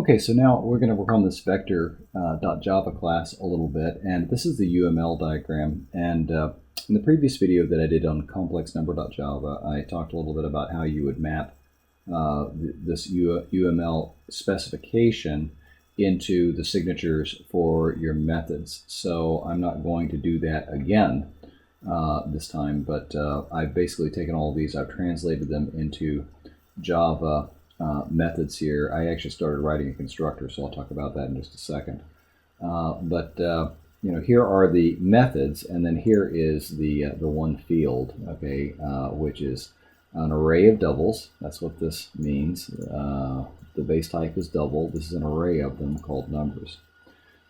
Okay, so now we're going to work on this Vector.java class a little bit, and this is the UML diagram. And in the previous video that I did on complex number.java, I talked a little bit about how you would map this UML specification into the signatures for your methods. So I'm not going to do that again this time, but I've basically taken all of these, I've translated them into Java methods here. I actually started writing a constructor, so I'll talk about that in just a second. Here are the methods, and then here is the one field, okay, which is an array of doubles. That's what this means. The base type is double. This is an array of them called numbers.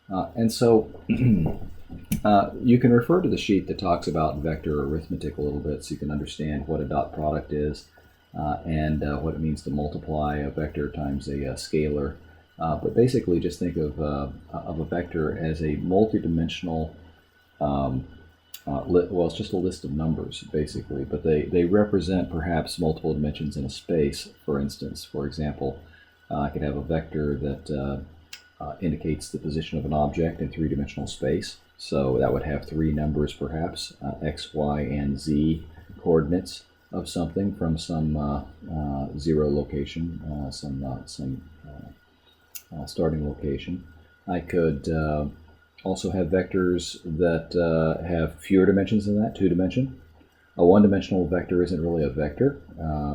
And so you can refer to the sheet that talks about vector arithmetic a little bit so you can understand what a dot product is. And what it means to multiply a vector times a scalar. But basically just think of a vector as a multi-dimensional, well, it's just a list of numbers basically, but they represent perhaps multiple dimensions in a space. For instance, for example, I could have a vector that indicates the position of an object in three-dimensional space. So that would have three numbers perhaps, x, y, and z coordinates of something from some zero location, some starting location. I could also have vectors that have fewer dimensions than that, 2 dimension. A one-dimensional vector isn't really a vector.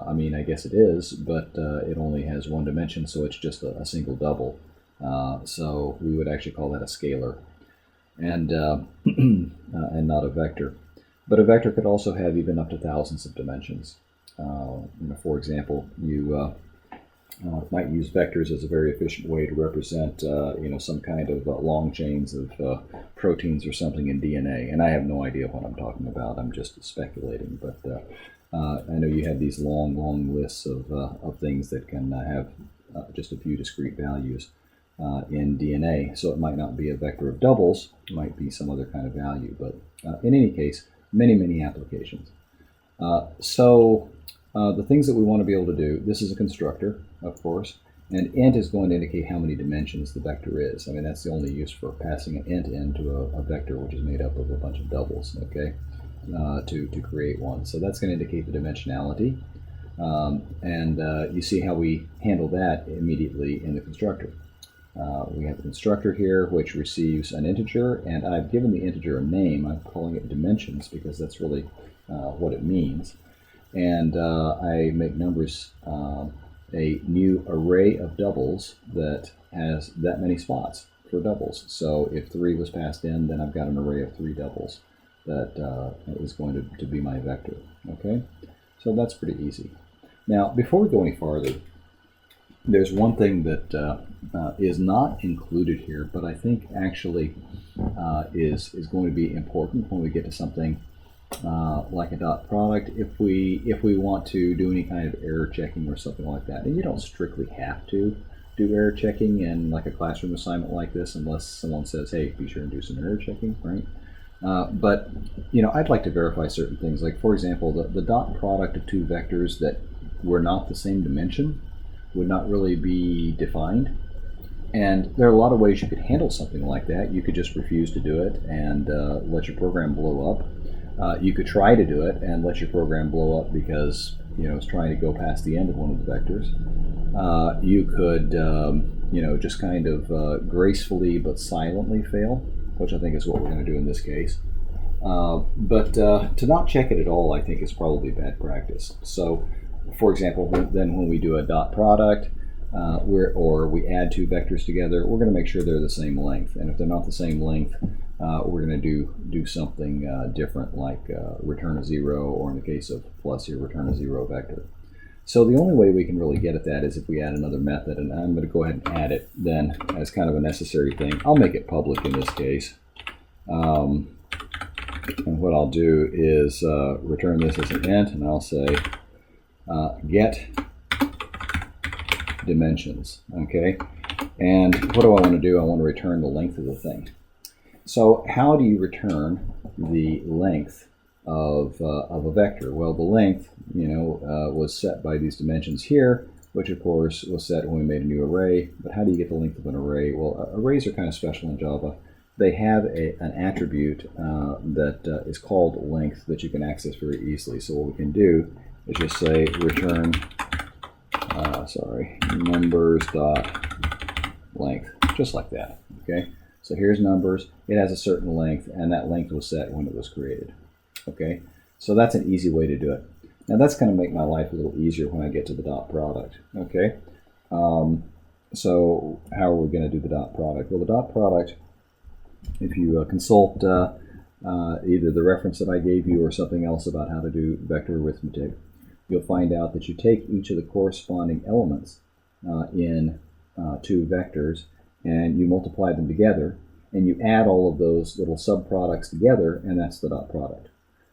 I mean, I guess it is, but it only has 1 dimension, so it's just a single double. So we would actually call that a scalar, and not a vector. But a vector could also have even up to thousands of dimensions. For example, you might use vectors as a very efficient way to represent, some kind of long chains of proteins or something in DNA. And I have no idea what I'm talking about. I'm just speculating. But I know you have these long lists of things that can have just a few discrete values in DNA. So it might not be a vector of doubles. It might be some other kind of value. But in any case, many applications. The things that we want to be able to do, this is a constructor, of course, and int is going to indicate how many dimensions the vector is. I mean, that's the only use for passing an int into a vector, which is made up of a bunch of doubles, okay, to create one. So that's going to indicate the dimensionality, you see how we handle that immediately in the constructor. We have a constructor here which receives an integer, and I've given the integer a name. I'm calling it dimensions because that's really what it means. And I make numbers a new array of doubles that has that many spots for doubles. So if 3 was passed in, then I've got an array of 3 doubles that is going to be my vector. Okay, so that's pretty easy. Now, before we go any farther, there's one thing that is not included here, but I think actually is going to be important when we get to something like a dot product. If we want to do any kind of error checking or something like that, and you don't strictly have to do error checking in like a classroom assignment like this, unless someone says, "Hey, be sure and do some error checking," right? But I'd like to verify certain things. Like for example, the dot product of 2 vectors that were not the same dimension would not really be defined. And there are a lot of ways you could handle something like that. You could just refuse to do it and let your program blow up. You could try to do it and let your program blow up because it's trying to go past the end of one of the vectors. You could just kind of gracefully but silently fail, which I think is what we're going to do in this case. But to not check it at all, I think, is probably bad practice. So for example, then when we do a dot product, or we add 2 vectors together, we're going to make sure they're the same length. And if they're not the same length, we're going to do something different, like return a 0, or in the case of plus here, return a 0 vector. So the only way we can really get at that is if we add another method, and I'm going to go ahead and add it then as kind of a necessary thing. I'll make it public in this case. And what I'll do is return this as an int, and I'll say get dimensions, okay? And what do I want to do? I want to return the length of the thing. So how do you return the length of a vector? Well, the length, was set by these dimensions here, which of course was set when we made a new array. But how do you get the length of an array? Well, arrays are kind of special in Java. They have an attribute that is called length that you can access very easily. So what we can do is just say return numbers dot length, just like that. Okay, so here's numbers. It has a certain length, and that length was set when it was created. Okay, so that's an easy way to do it. Now that's going to make my life a little easier when I get to the dot product. Okay, so how are we going to do the dot product? Well, the dot product, if you consult either the reference that I gave you or something else about how to do vector arithmetic, you'll find out that you take each of the corresponding elements in two vectors and you multiply them together and you add all of those little subproducts together, and that's the dot product.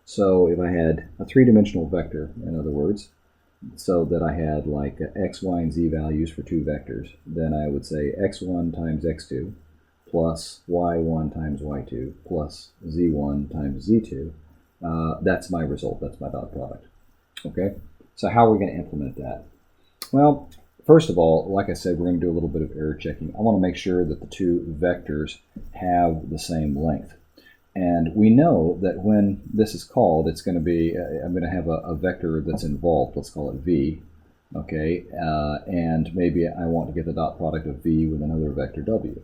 So if I had a three-dimensional vector, in other words, so that I had like x, y, and z values for two vectors, then I would say x1 times x2 plus y1 times y2 plus z1 times z2. That's my result. That's my dot product. Okay, so how are we going to implement that? Well, first of all, like I said, we're going to do a little bit of error checking. I want to make sure that the two vectors have the same length. And we know that when this is called, it's going to be, I'm going to have a vector that's involved. Let's call it v. Okay, and maybe I want to get the dot product of v with another vector w.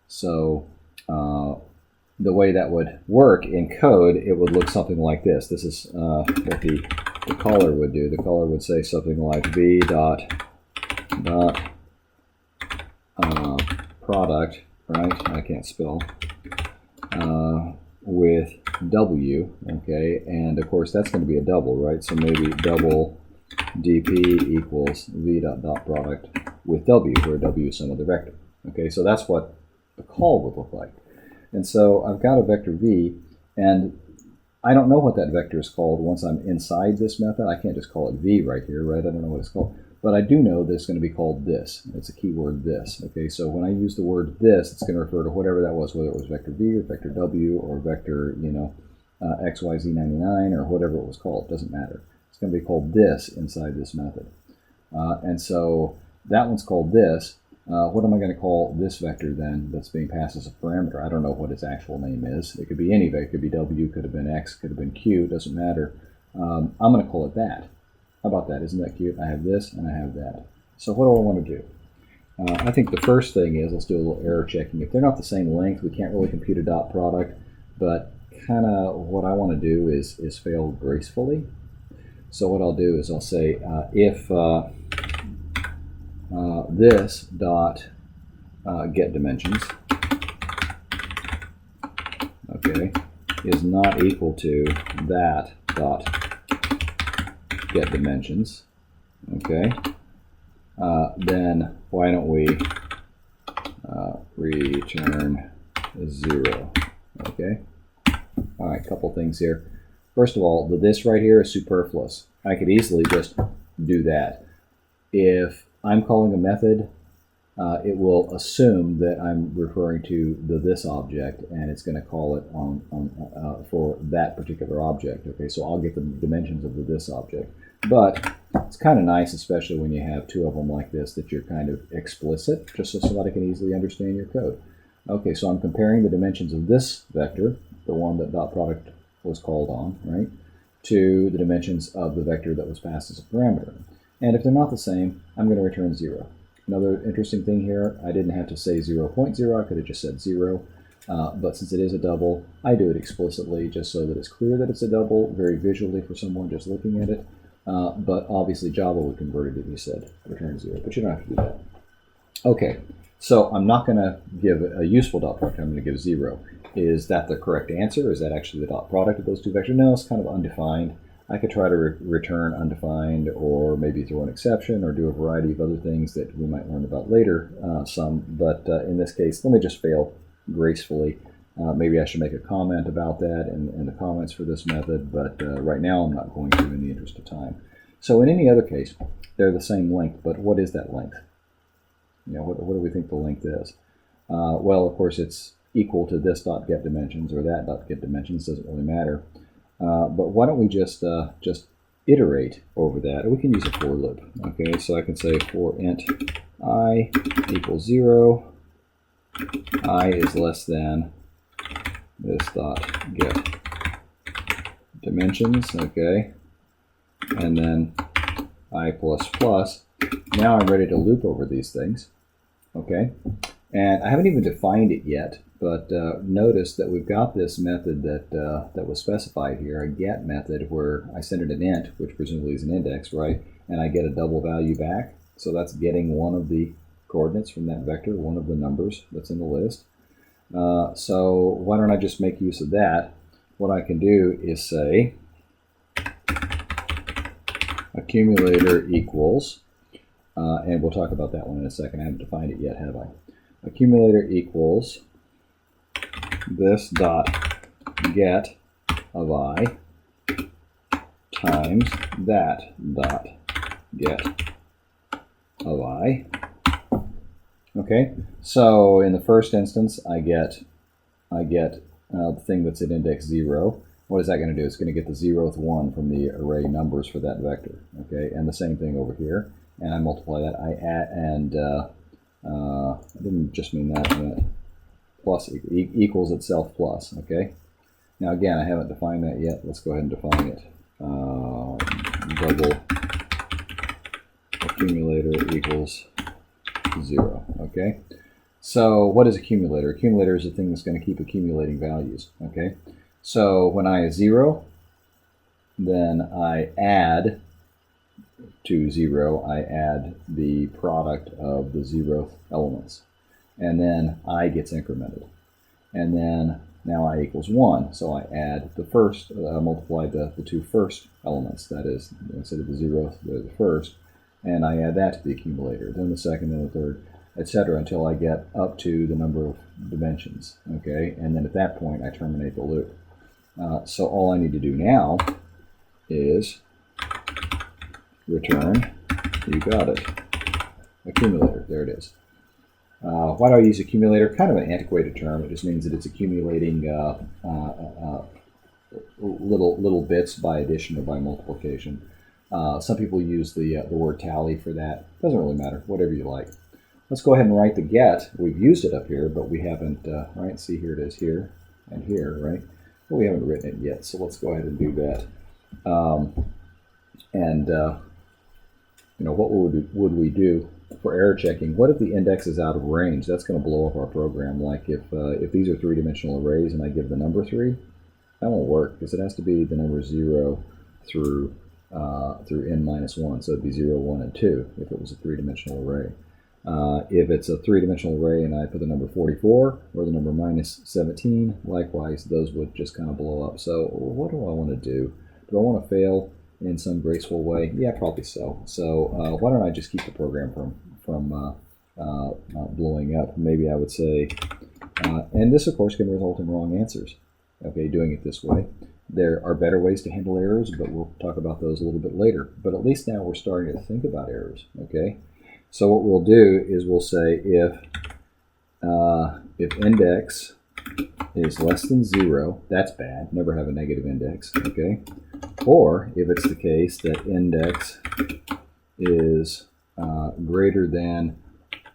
So the way that would work in code, it would look something like this. This is what the caller would do. The caller would say something like v dot product, right? I can't spell. With w, okay, and of course that's going to be a double, right? So maybe double dp equals v dot product with w, where w is some other vector. Okay, so that's what the call would look like. And so I've got a vector v, and I don't know what that vector is called once I'm inside this method. I can't just call it v right here, right? I don't know what it's called. But I do know that it's going to be called this. It's a keyword this. Okay, so when I use the word this, it's going to refer to whatever that was, whether it was vector v or vector w or vector, xyz99 or whatever it was called. It doesn't matter. It's going to be called this inside this method. And so that one's called this. What am I going to call this vector then that's being passed as a parameter? I don't know what its actual name is. It could be any vector. It could be w, could have been x, could have been q. It doesn't matter. I'm going to call it that. How about that? Isn't that cute? I have this and I have that. So what do I want to do? I think the first thing is, let's do a little error checking. If they're not the same length, we can't really compute a dot product, but kind of what I want to do is fail gracefully. So what I'll do is I'll say if this dot get dimensions, okay, is not equal to that dot get dimensions, okay, then why don't we return 0, okay? All right, couple things here. First of all, this right here is superfluous. I could easily just do that. If I'm calling a method, it will assume that I'm referring to this object, and it's going to call it for that particular object. Okay, so I'll get the dimensions of this object. But it's kind of nice, especially when you have two of them like this, that you're kind of explicit, just so somebody can easily understand your code. Okay, so I'm comparing the dimensions of this vector, the one that dot product was called on, right, to the dimensions of the vector that was passed as a parameter. And if they're not the same, I'm going to return 0. Another interesting thing here, I didn't have to say 0.0, I could have just said 0. But since it is a double, I do it explicitly just so that it's clear that it's a double, very visually for someone just looking at it. But obviously Java would convert it if you said return 0, but you don't have to do that. Okay, so I'm not going to give a useful dot product, I'm going to give 0. Is that the correct answer? Is that actually the dot product of those two vectors? No, it's kind of undefined. I could try to return undefined, or maybe throw an exception, or do a variety of other things that we might learn about later but in this case, let me just fail gracefully. Maybe I should make a comment about that in the comments for this method, but right now I'm not going to in the interest of time. So in any other case, they're the same length, but what is that length? What do we think the length is? Well, of course, it's equal to this dot get dimensions or that dot get dimensions, doesn't really matter. But why don't we just iterate over that. We can use a for loop. Okay, so I can say for int I equals 0, I is less than this dot get dimensions. Okay, and then I plus plus. Now I'm ready to loop over these things. Okay, and I haven't even defined it yet, but notice that we've got this method that was specified here, a get method, where I send it an int, which presumably is an index, right? And I get a double value back. So that's getting one of the coordinates from that vector, one of the numbers that's in the list. So why don't I just make use of that? What I can do is say accumulator equals, and we'll talk about that one in a second. I haven't defined it yet, have I? Accumulator equals this dot get of I times that dot get of I. Okay, so in the first instance, I get the thing that's at index 0. What is that going to do? It's going to get the 0th one from the array numbers for that vector. Okay, and the same thing over here. And I multiply that. I add, and I didn't just mean that. I meant plus equals itself plus. Okay. Now again, I haven't defined that yet. Let's go ahead and define it. Double accumulator equals 0. Okay. So what is accumulator? Accumulator is a thing that's going to keep accumulating values. Okay. So when I is 0, then I add to 0, I add the product of the 0th elements. And then I gets incremented. And then now I equals 1, so I add the first, multiply the two first elements, that is, instead of the 0th, the first, and I add that to the accumulator, then the second and the third, etc., until I get up to the number of dimensions, okay? And then at that point, I terminate the loop. So all I need to do now is return, you got it, accumulator, there it is. Why do I use accumulator? Kind of an antiquated term. It just means that it's accumulating little bits by addition or by multiplication. Some people use the word tally for that. Doesn't really matter, whatever you like. Let's go ahead and write the get. We've used it up here, but we haven't, right? See, here it is here and here, right? But we haven't written it yet, so let's go ahead and do that. You know, what would we do for error checking? What if the index is out of range? That's going to blow up our program. Like if these are three-dimensional arrays and I give the number 3, that won't work because it has to be the number 0 through n-1. So it'd be 0, 1, and 2 if it was a three-dimensional array. If it's a three-dimensional array and I put the number 44 or the number -17, likewise, those would just kind of blow up. So what do I want to do? Do I want to fail in some graceful way? Yeah, probably so. So why don't I just keep the program from blowing up? Maybe I would say, and this of course can result in wrong answers. Okay, doing it this way. There are better ways to handle errors, but we'll talk about those a little bit later. But at least now we're starting to think about errors. Okay, so what we'll do is we'll say if index is less than 0, that's bad. Never have a negative index. Okay. Or if it's the case that index is greater than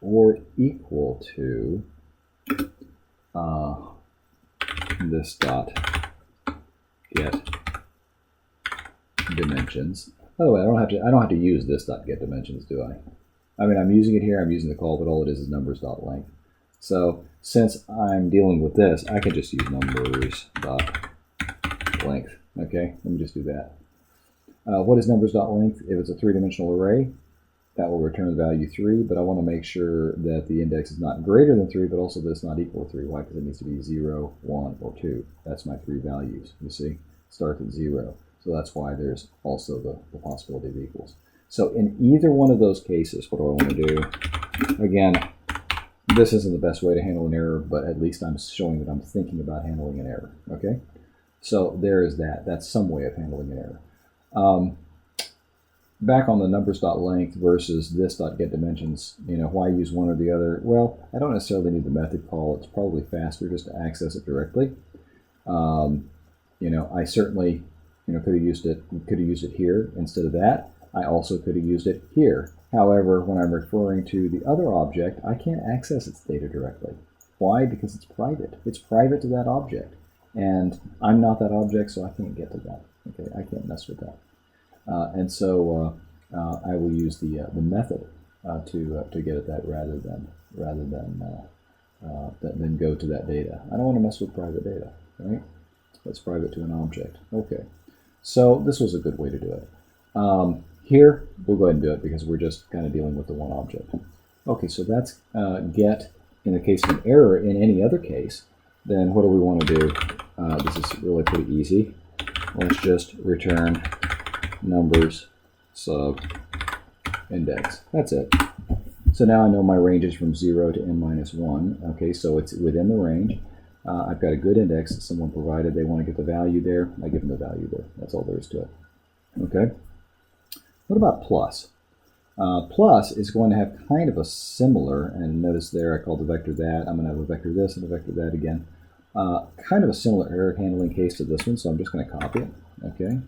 or equal to this dot get dimensions. By the way, I don't have to use this dot get dimensions, do I? I mean, I'm using it here. I'm using the call, but all it is numbers dot length. So since I'm dealing with this, I can just use numbers dot length. Okay, let me just do that. What is numbers dot length? If it's a three-dimensional array, that will return the value 3, but I want to make sure that the index is not greater than 3, but also that it's not equal to 3. Why? Because it needs to be 0, 1, or 2. That's my 3 values, you see? Starts at 0. So that's why there's also the possibility of equals. So in either one of those cases, what do I want to do? Again, this isn't the best way to handle an error, but at least I'm showing that I'm thinking about handling an error, okay? So there is that. That's some way of handling an error. Back on the numbers.length versus this.getDimensions, you know, why use one or the other? Well, I don't necessarily need the method call. It's probably faster just to access it directly. You know, I certainly could have used it here instead of that. I also could have used it here. However, when I'm referring to the other object, I can't access its data directly. Why? Because it's private. It's private to that object. And I'm not that object, so I can't get to that. Okay, I can't mess with that. And so I will use the method to get at that rather than go to that data. I don't want to mess with private data, right? That's private to an object. Okay, so this was a good way to do it. Here, we'll go ahead and do it because we're just kind of dealing with the one object. Okay, so that's get in the case of an error. In any other case, then what do we want to do? This is really pretty easy. Let's just return numbers sub index. That's it. So now I know my range is from 0 to n-1. Okay, so it's within the range. I've got a good index that someone provided. They want to get the value there. I give them the value there. That's all there is to it. Okay. What about plus? Plus is going to have kind of a similar, and notice there I called the vector that. I'm going to have a vector this and a vector that again. Kind of a similar error handling case to this one, so I'm just going to copy it. Okay.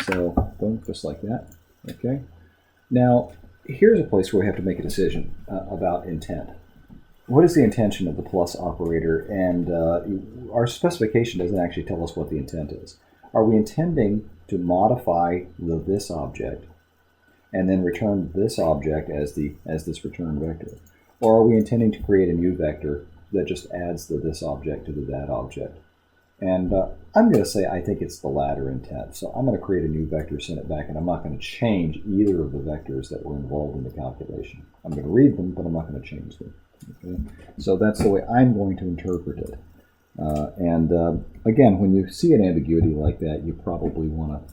So boom, just like that. Okay. Now, here's a place where we have to make a decision about intent. What is the intention of the plus operator? And our specification doesn't actually tell us what the intent is. Are we intending to modify this object and then return this object as this return vector? Or are we intending to create a new vector that just adds this object to the that object? And I'm going to say I think it's the latter intent. So I'm going to create a new vector, send it back, and I'm not going to change either of the vectors that were involved in the calculation. I'm going to read them, but I'm not going to change them. Okay? So that's the way I'm going to interpret it. Again, when you see an ambiguity like that, you probably want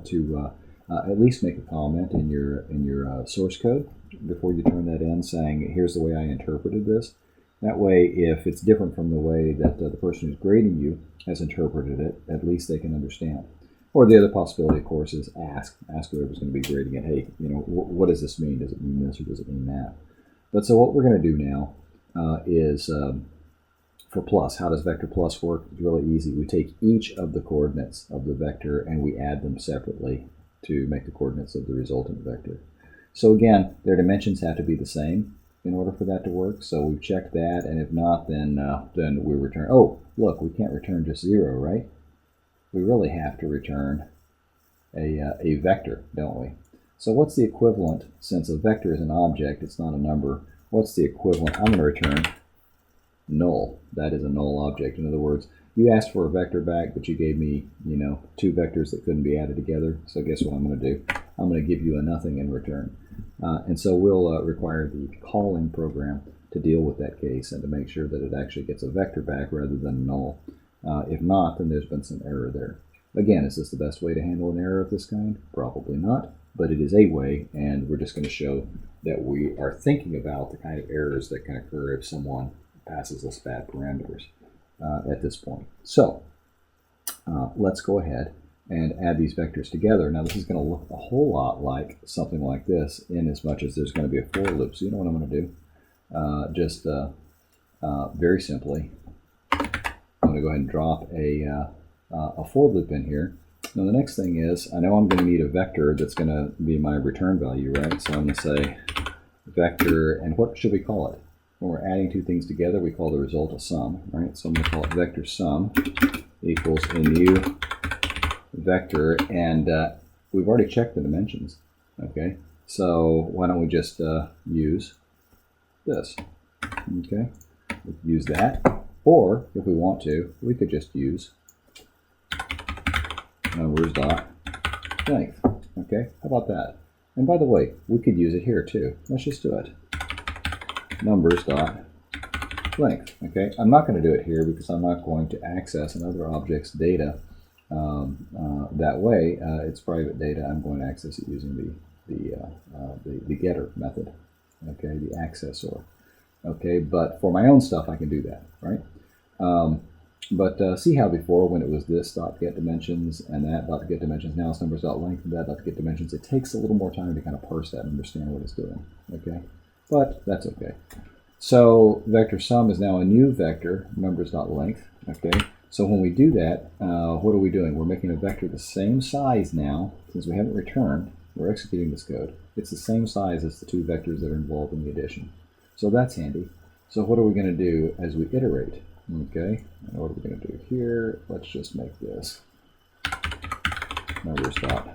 to at least make a comment in your source code before you turn that in, saying, here's the way I interpreted this. That way, if it's different from the way that the person who's grading you has interpreted it, at least they can understand. Or the other possibility, of course, is ask whoever's going to be grading it, hey, what does this mean? Does it mean this or does it mean that? But so what we're going to do now is for plus, how does vector plus work? It's really easy. We take each of the coordinates of the vector and we add them separately to make the coordinates of the resultant vector. So again, their dimensions have to be the same in order for that to work. So we've checked that, and if not, then we return. Oh, look, we can't return just 0, right? We really have to return a vector, don't we? So what's the equivalent? Since a vector is an object, it's not a number. What's the equivalent? I'm going to return null. That is a null object. In other words, you asked for a vector back, but you gave me, 2 vectors that couldn't be added together. So guess what I'm going to do? I'm going to give you a nothing in return. And so we'll require the calling program to deal with that case and to make sure that it actually gets a vector back rather than null. If not, then there's been some error there. Again, is this the best way to handle an error of this kind? Probably not, but it is a way, and we're just going to show that we are thinking about the kind of errors that can occur if someone passes us bad parameters at this point. So let's go ahead and add these vectors together. Now this is going to look a whole lot like something like this, in as much as there's going to be a for loop. So you know what I'm going to do? Very simply, I'm going to go ahead and drop a for loop in here. Now the next thing is, I know I'm going to need a vector that's going to be my return value, right? So I'm going to say vector, and what should we call it? When we're adding 2 things together, we call the result a sum, right? So I'm going to call it vector sum equals a new vector, and we've already checked the dimensions. Okay, so why don't we just use this? Okay, we could use that, or if we want to, we could just use numbers dot length. Okay, how about that? And by the way, we could use it here too. Let's just do it. Numbers dot length. Okay, I'm not going to do it here because I'm not going to access another object's data that way. It's private data. I'm going to access it using the getter method. Okay, the accessor. Okay, but for my own stuff, I can do that, right? But see how before, when it was this dot get dimensions and that dot get dimensions, now it's numbers dot length and that dot get dimensions. It takes a little more time to kind of parse that and understand what it's doing. Okay, but that's okay. So vector sum is now a new vector, numbers dot length. Okay, So when we do that, what are we doing? We're making a vector the same size now, since we haven't returned. We're executing this code. It's the same size as the two vectors that are involved in the addition. So that's handy. So what are we going to do as we iterate? Okay, and what are we going to do here? Let's just make this numbers dot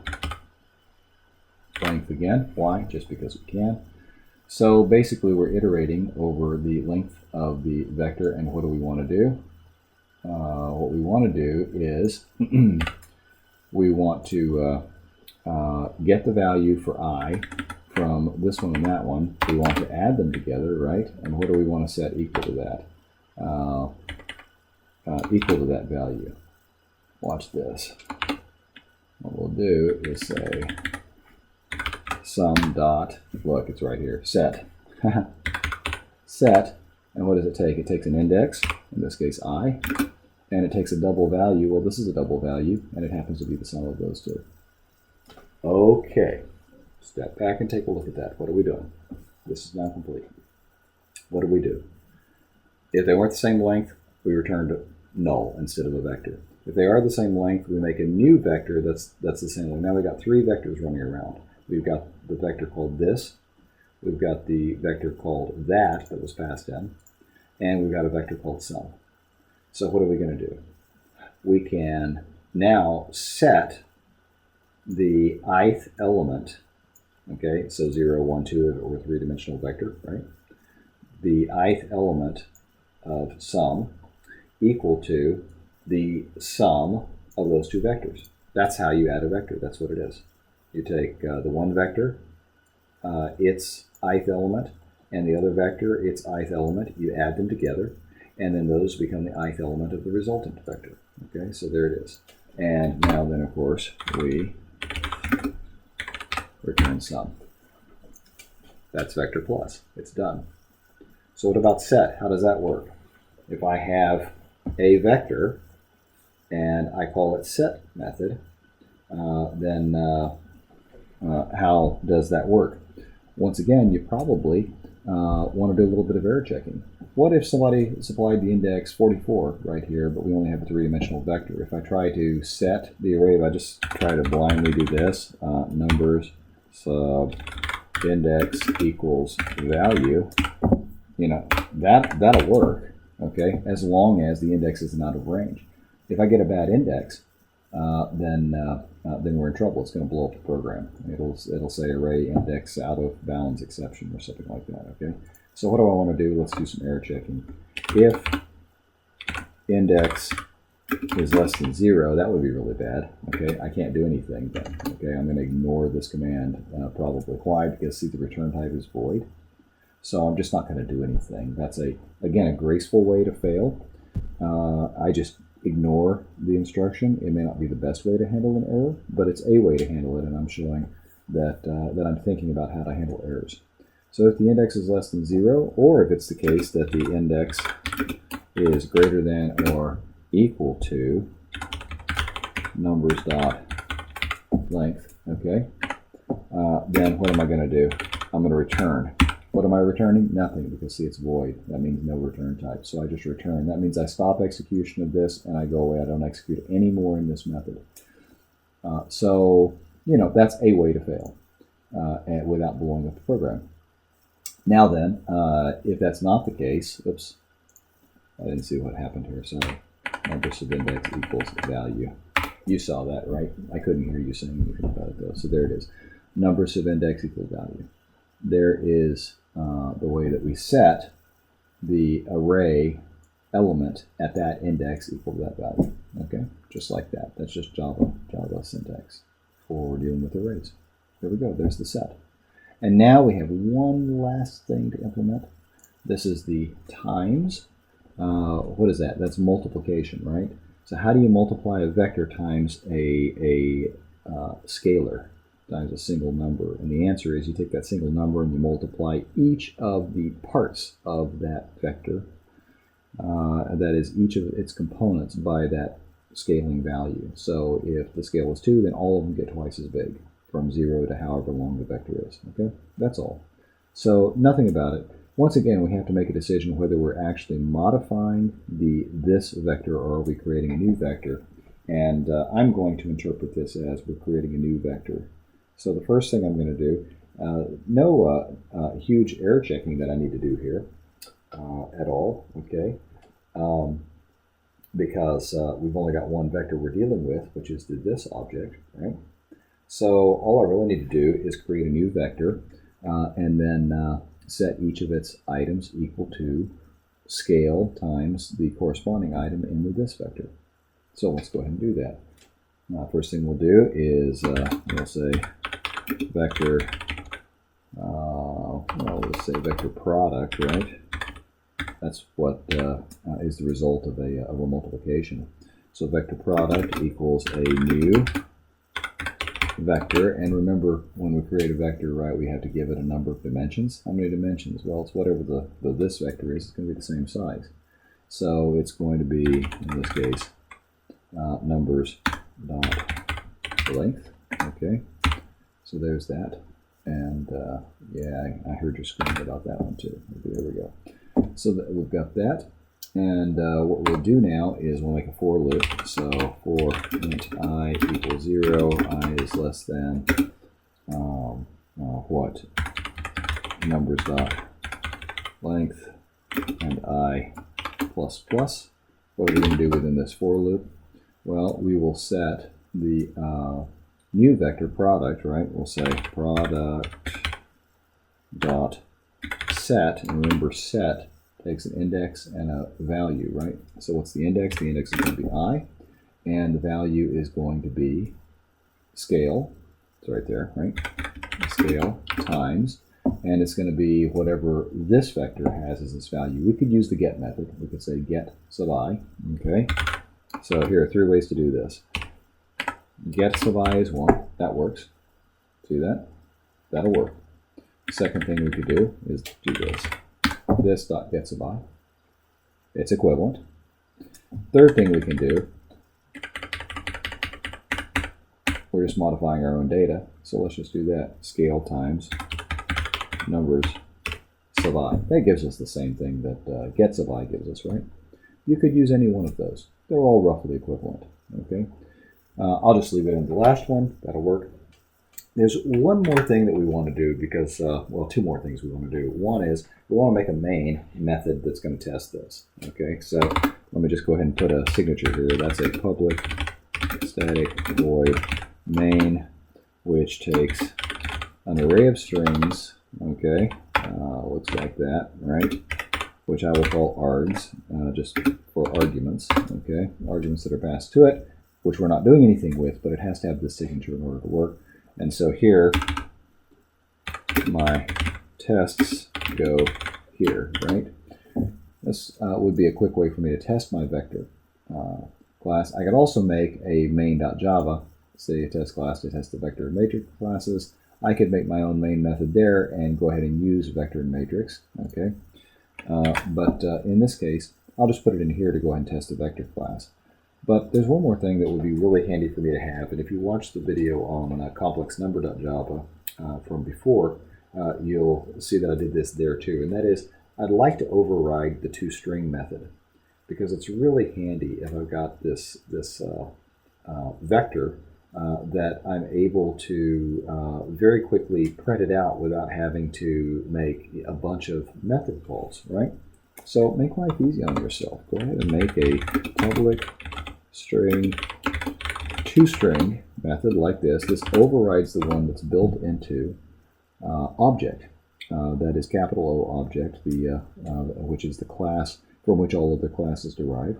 length again. Why? Just because we can. So basically we're iterating over the length of the vector, and what do we want to do? What we want to do is we want to get the value for I from this one and that one. We want to add them together, right? And what do we want to set equal to that? Equal to that value. Watch this. What we'll do is say sum dot, look, it's right here, set. Set, and what does it take? It takes an index, in this case I, and it takes a double value. Well, this is a double value, and it happens to be the sum of those two. Okay, step back and take a look at that. What are we doing? This is now complete. What do we do? If they weren't the same length, we returned null instead of a vector. If they are the same length, we make a new vector that's the same length. Now we've got three vectors running around. We've got the vector called this, we've got the vector called that was passed in, and we've got a vector called sum. So what are we going to do? We can now set the ith element, okay, so 0, 1, 2, or a three-dimensional vector, right? The ith element of sum equal to the sum of those two vectors. That's how you add a vector. That's what it is. You take the one vector, its ith element, and the other vector, its ith element. You add them together, and then those become the ith element of the resultant vector. Okay, so there it is. And now then, of course, we return sum. That's vector plus. It's done. So what about set? How does that work? If I have a vector and I call it set method, then how does that work? Once again, you probably want to do a little bit of error checking. What if somebody supplied the index 44 right here, but we only have a three-dimensional vector? If I try to set the array, if I just try to blindly do this, numbers sub index equals value, you know, that'll work, okay, as long as the index isn't out of range. If I get a bad index, then we're in trouble. It's going to blow up the program. It'll say array index out of bounds exception or something like that. Okay. So what do I want to do? Let's do some error checking. If index is less than 0, that would be really bad. Okay. I can't do anything then. Okay. I'm going to ignore this command probably. Why? Because see, the return type is void. So I'm just not going to do anything. That's again a graceful way to fail. I just ignore the instruction. It may not be the best way to handle an error, but it's a way to handle it, and I'm showing that that I'm thinking about how to handle errors. So if the index is less than 0, or if it's the case that the index is greater than or equal to numbers dot length, okay, then what am I going to do? I'm going to return. What am I returning? Nothing, because see, it's void. That means no return type. So I just return. That means I stop execution of this and I go away. I don't execute any more in this method. So, you know, that's a way to fail and without blowing up the program. Now then, if that's not the case, oops, I didn't see what happened here. Sorry. Numbers of index equals value. You saw that, right? I couldn't hear you saying anything about it though. So there it is. Numbers of index equals value. There is the way that we set the array element at that index equal to that value. Okay, just like that. That's just Java syntax for dealing with arrays. There we go. There's the set. And now we have one last thing to implement. This is the times. What is that? That's multiplication, right? So how do you multiply a vector times a scalar? Times a single number, and the answer is you take that single number and you multiply each of the parts of that vector, that is each of its components, by that scaling value. So if the scale is 2, then all of them get twice as big, from 0 to however long the vector is. Okay, that's all. So nothing about it. Once again, we have to make a decision whether we're actually modifying this vector or are we creating a new vector. And I'm going to interpret this as we're creating a new vector. So the first thing I'm going to do, no huge error checking that I need to do here at all, okay? Because we've only got one vector we're dealing with, which is this object, right? So all I really need to do is create a new vector and then set each of its items equal to scale times the corresponding item in this vector. So let's go ahead and do that. First thing we'll do is we'll say vector, well, let's say vector product, right? That's what is the result of a multiplication. So vector product equals a new vector, and remember, when we create a vector, right, we have to give it a number of dimensions. How many dimensions? Well, it's whatever this vector is. It's going to be the same size. So it's going to be, in this case, numbers dot length. Okay, so there's that. And yeah, I heard you screaming about that one too. Okay, there we go. So we've got that. And what we'll do now is we'll make a for loop. So for int I equals 0, I is less than what? Numbers dot length and I plus plus. What are we going to do within this for loop? Well, we will set the new vector product, right? We'll say product dot set, and remember set takes an index and a value, right? So what's the index? The index is going to be I, and the value is going to be scale. It's right there, right? Scale times, and it's going to be whatever this vector has as its value. We could use the get method. We could say get sub I, okay? So here are 3 ways to do this. Get sub I is 1. That works. See that? That'll work. Second thing we could do is do this. This dot get sub I. It's equivalent. Third thing we can do, we're just modifying our own data, so let's just do that. Scale times numbers sub I. That gives us the same thing that get sub I gives us, right? You could use any one of those. They're all roughly equivalent, okay? I'll just leave it in the last one. That'll work. There's one more thing that we want to do because, well, 2 more things we want to do. One is we want to make a main method that's going to test this. Okay, so let me just go ahead and put a signature here. That's a public static void main, which takes an array of strings. Okay, looks like that, right? Which I will call args, just for arguments. Okay, arguments that are passed to it, which we're not doing anything with, but it has to have this signature in order to work. And so here, my tests go here, right? This would be a quick way for me to test my vector class. I could also make a main.java, say a test class to test the vector and matrix classes. I could make my own main method there and go ahead and use vector and matrix, okay? But in this case, I'll just put it in here to go ahead and test the vector class. But there's one more thing that would be really handy for me to have, and if you watch the video on complexnumber.java from before, you'll see that I did this there too, and that is I'd like to override the toString method because it's really handy if I've got this vector that I'm able to very quickly print it out without having to make a bunch of method calls, right? So make life easy on yourself. Go ahead and make a public string toString method like this. This overrides the one that's built into object. That is capital O object, which is the class from which all of the classes derive.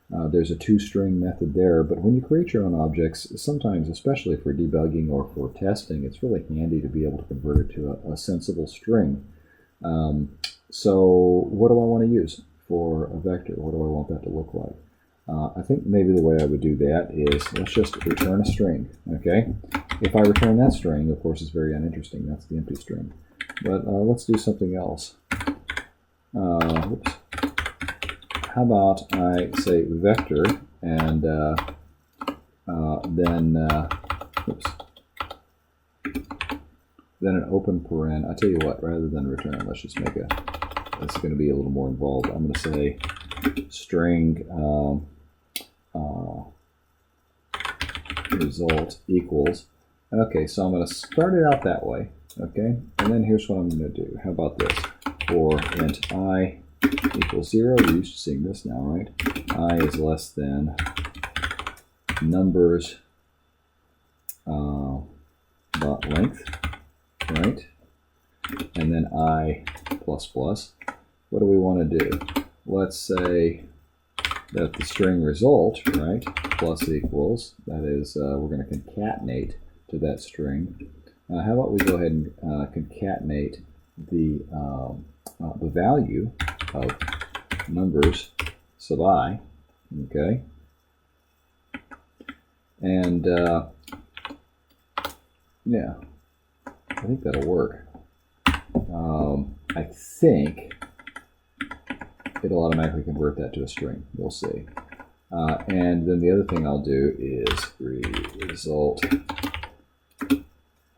There's a toString method there, but when you create your own objects, sometimes, especially for debugging or for testing, it's really handy to be able to convert it to a sensible string. So what do I want to use for a vector? What do I want that to look like? I think maybe the way I would do that is let's just return a string, okay? If I return that string, of course, it's very uninteresting. That's the empty string. But let's do something else. Oops. How about I say vector and then, oops. then an open paren. I tell you what, rather than return, let's just make it's going to be a little more involved. I'm going to say string result equals. Okay, so I'm going to start it out that way. Okay, and then here's what I'm going to do. How about this? For int I equals 0, you're used to seeing this now, right? I is less than numbers dot length, right? And then I plus plus. What do we want to do? Let's say that the string result, right, plus equals, that is, we're going to concatenate to that string. How about we go ahead and concatenate the value of numbers sub I, okay? And yeah, I think that'll work. I think it'll automatically convert that to a string. We'll see. And then the other thing I'll do is result.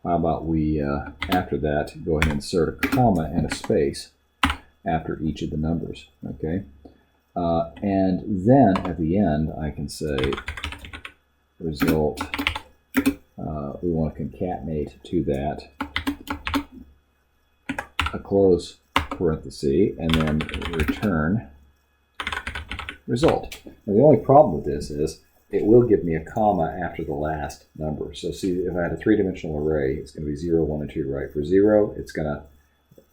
How about we, after that, go ahead and insert a comma and a space after each of the numbers, okay? And then at the end, I can say result, we want to concatenate to that a close parenthesis, and then return result. Now, the only problem with this is it will give me a comma after the last number. So see, if I had a three-dimensional array, it's going to be 0, 1, and 2, right? For 0, it's going to,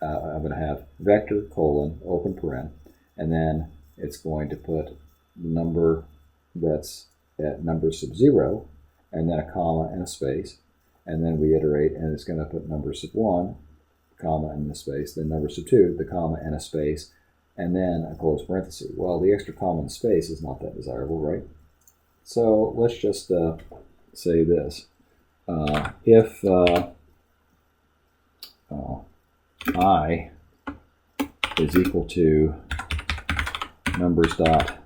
I'm going to have vector, colon, open paren, and then it's going to put number that's at number sub 0, and then a comma and a space, and then we iterate, and it's going to put number sub 1, comma and a space, then number sub 2, the comma and a space, and then a close parenthesis. Well, the extra comma and space is not that desirable, right? So let's just say this. If I is equal to numbers dot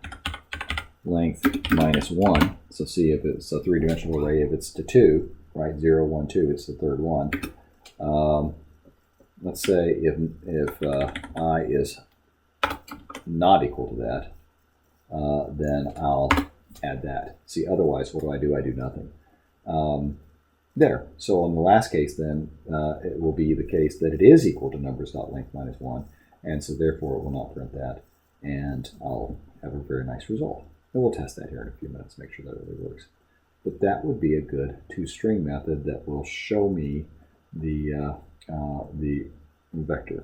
length minus 1, so see if it's a three-dimensional array, if it's to 2, right, 0, 1, 2, it's the third one. Let's say if I is not equal to that, then I'll add that. See, otherwise, what do? I do nothing. There. So in the last case, then, it will be the case that it is equal to numbers.length minus 1, and so therefore it will not print that, and I'll have a very nice result. And we'll test that here in a few minutes, make sure that it really works. But that would be a good toString method that will show me the vector.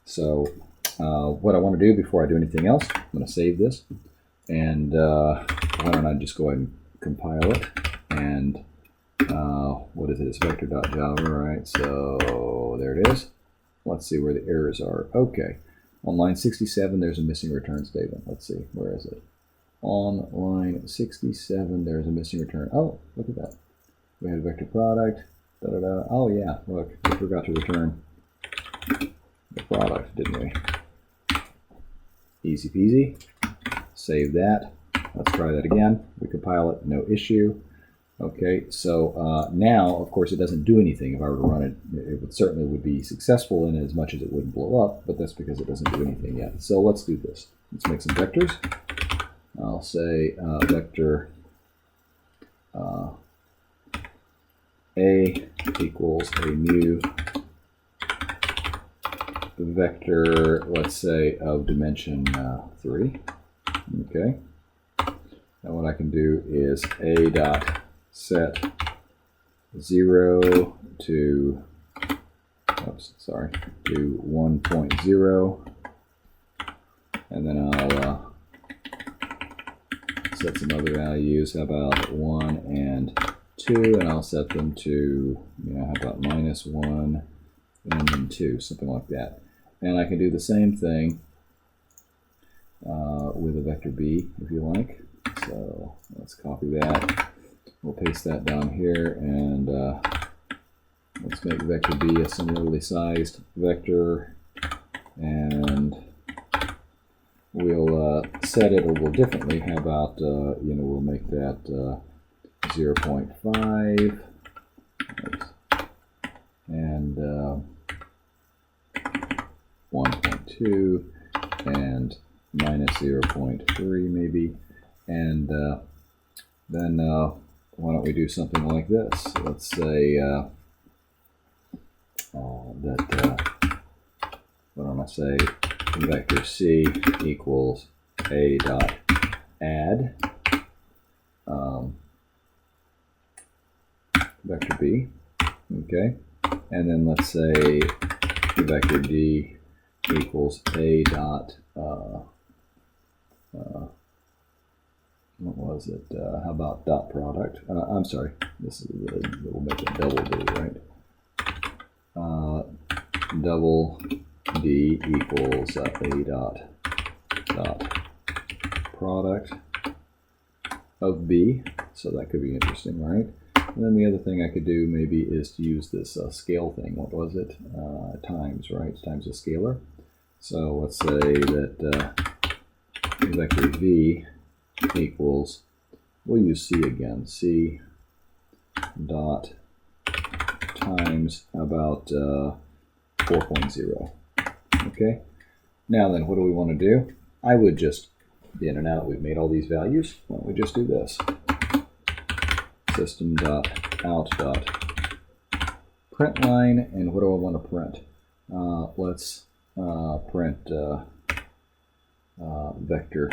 So what I want to do before I do anything else, I'm going to save this, and why don't I just go ahead and compile it, and what is it? It's Vector.java, right? So there it is. Let's see where the errors are. Okay, on line 67 there's a missing return statement. Let's see, where is it? On line 67 there's a missing return. Oh, look at that. We had vector product. Oh yeah, look, we forgot to return the product, didn't we? Easy peasy. Save that. Let's try that again. We compile it, no issue. Okay, so now, of course, it doesn't do anything. If I were to run it, it would certainly be successful in as much as it wouldn't blow up, but that's because it doesn't do anything yet. So let's do this. Let's make some vectors. I'll say vector A equals a new vector, let's say, of dimension 3. Okay. Now what I can do is a dot set 0 to, oops, sorry, to 1.0, and then I'll set some other values. How about 1 and 2, and I'll set them to, how about -1 and then 2, something like that. And I can do the same thing with a vector B, if you like. So let's copy that. We'll paste that down here, and let's make vector B a similarly sized vector, and we'll set it a little differently. How about, we'll make that 0.5, and 1.2 and minus 0.3 maybe, and then why don't we do something like this? Let's say what am I say? Vector C equals a dot add vector B, okay, and then let's say vector D equals a dot what was it? How about dot product? I'm sorry, this is we'll make it double D, right? Double D equals a dot product of B, so that could be interesting, right? And then the other thing I could do maybe is to use this scale thing. What was it? Times, right? Times a scalar. So let's say that vector V equals, we'll use C again, C dot times about 4.0. Okay, now then what do we want to do? I would just, now that we've made all these values, why don't we just do this? System dot out dot print line, and what do I want to print? Let's print vector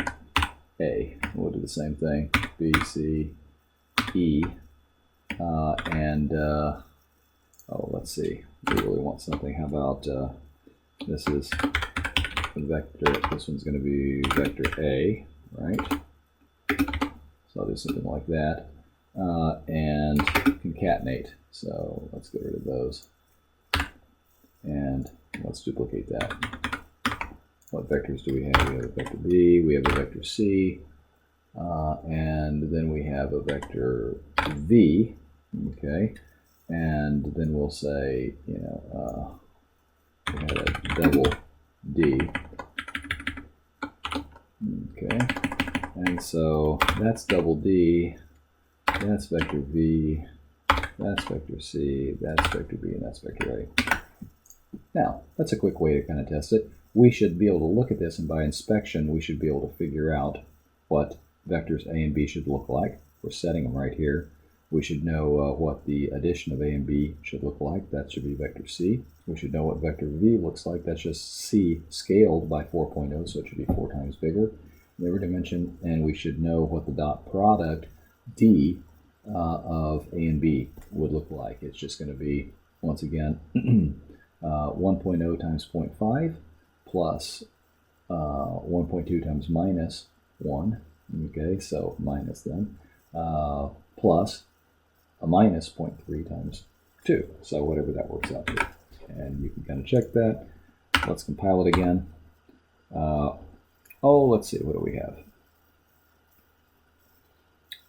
A. We'll do the same thing, B, C, E, and oh, let's see, we really want something. How about this is vector, this one's going to be vector A, right? So I'll do something like that, and concatenate. So let's get rid of those, and let's duplicate that. What vectors do we have? We have a vector B, we have a vector C, and then we have a vector V, okay, and then we'll say, we had a double D, okay, and so that's double D, that's vector V, that's vector C, that's vector B, and that's vector A. Now, that's a quick way to kind of test it. We should be able to look at this, and by inspection, we should be able to figure out what vectors A and B should look like. We're setting them right here. We should know what the addition of A and B should look like. That should be vector C. We should know what vector V looks like. That's just C scaled by 4.0, so it should be 4 times bigger in every dimension. And we should know what the dot product D of A and B would look like. It's just going to be, once again, 1.0 times 0.5 plus 1.2 times minus 1, okay, so minus then, plus a minus 0.3 times 2, so whatever that works out to. And you can kind of check that. Let's compile it again. Let's see, what do we have?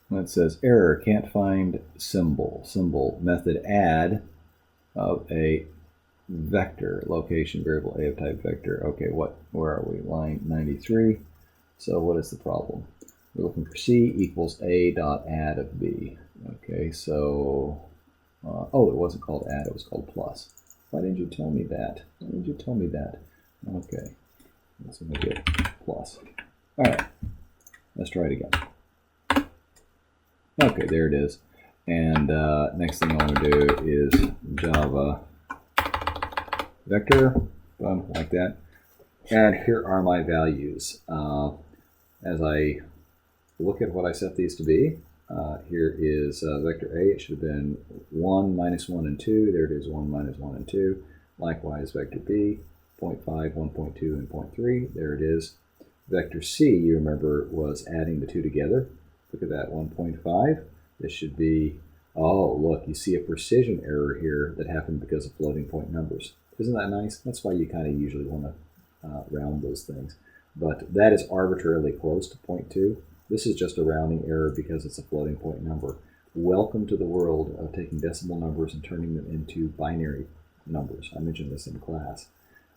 It says error, can't find symbol method add of a vector, location variable A of type vector. Okay, where are we? Line 93. So what is the problem? We're looking for C equals A dot add of B. Okay, so it wasn't called add, it was called plus. Why didn't you tell me that? Why didn't you tell me that? Okay, let's make it plus. All right, let's try it again. Okay, there it is. And next thing I want to do is Java vector, like that. And here are my values. As I look at what I set these to be, here is vector A. It should have been 1, minus 1, and 2. There it is, 1, minus 1, and 2. Likewise, vector B, 0.5, 1.2, and 0.3. There it is. Vector C, you remember, was adding the two together. Look at that, 1.5. This should be, oh, look, you see a precision error here that happened because of floating point numbers. Isn't that nice? That's why you kind of usually want to round those things. But that is arbitrarily close to 0.2. This is just a rounding error because it's a floating point number. Welcome to the world of taking decimal numbers and turning them into binary numbers. I mentioned this in class.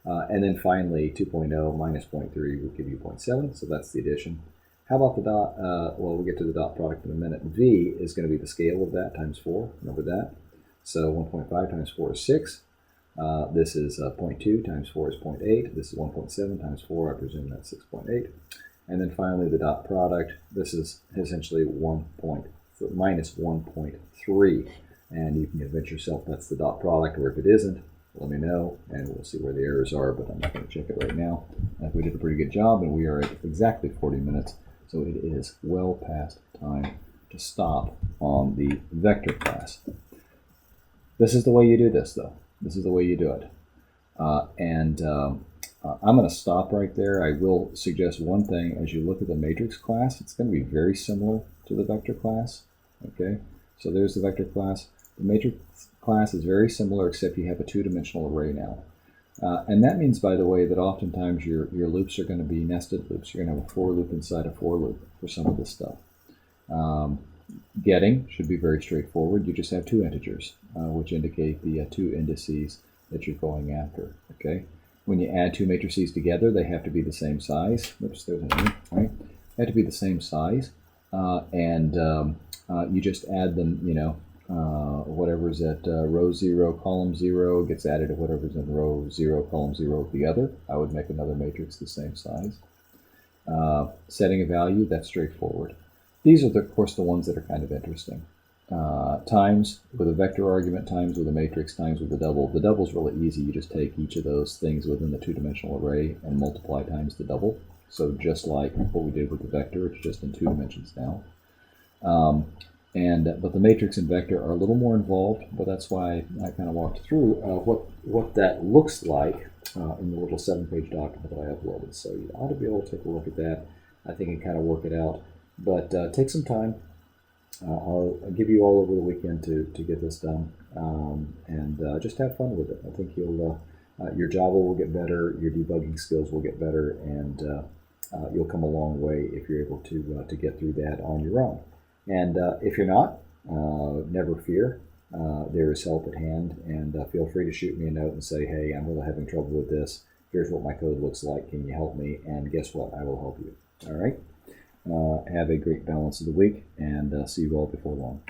And then finally, 2.0 minus 0.3 will give you 0.7, so that's the addition. How about the dot? Well, we'll get to the dot product in a minute. V is going to be the scale of that times 4. Remember that? So 1.5 times 4 is 6. This is 0.2 times 4 is 0.8. This is 1.7 times 4. I presume that's 6.8. And then finally the dot product. This is essentially minus 1.3. And you can convince yourself that's the dot product, or if it isn't, let me know, and we'll see where the errors are, but I'm not going to check it right now. I think we did a pretty good job, and we are at exactly 40 minutes, so it is well past time to stop on the vector class. This is the way you do this, though. This is the way you do it. I'm going to stop right there. I will suggest one thing. As you look at the matrix class, it's going to be very similar to the vector class. Okay, so there's the vector class. The matrix class is very similar, except you have a two-dimensional array now. And that means, by the way, that oftentimes your loops are going to be nested loops. You're going to have a for loop inside a for loop for some of this stuff. Getting should be very straightforward. You just have two integers, which indicate the two indices that you're going after. Okay. When you add two matrices together, they have to be the same size. Oops, there's an E, right? They have to be the same size, you just add them. You know, whatever's at row 0, column 0 gets added to whatever's in row 0, column 0 of the other. I would make another matrix the same size. Setting a value, that's straightforward. These are, of course, the ones that are kind of interesting. Times with a vector argument, times with a matrix, times with a double. The double is really easy. You just take each of those things within the two-dimensional array and multiply times the double. So just like what we did with the vector, it's just in 2 dimensions now. But the matrix and vector are a little more involved, but that's why I kind of walked through what that looks like in the little 7-page document that I uploaded. So you ought to be able to take a look at that. I think you can kind of work it out. But take some time. I'll give you all over the weekend to get this done, and just have fun with it. I think your Java will get better, your debugging skills will get better, and you'll come a long way if you're able to get through that on your own. And if you're not, never fear. There is help at hand, and feel free to shoot me a note and say, hey, I'm really having trouble with this. Here's what my code looks like. Can you help me? And guess what? I will help you. All right? Have a great balance of the week, and see you all before long.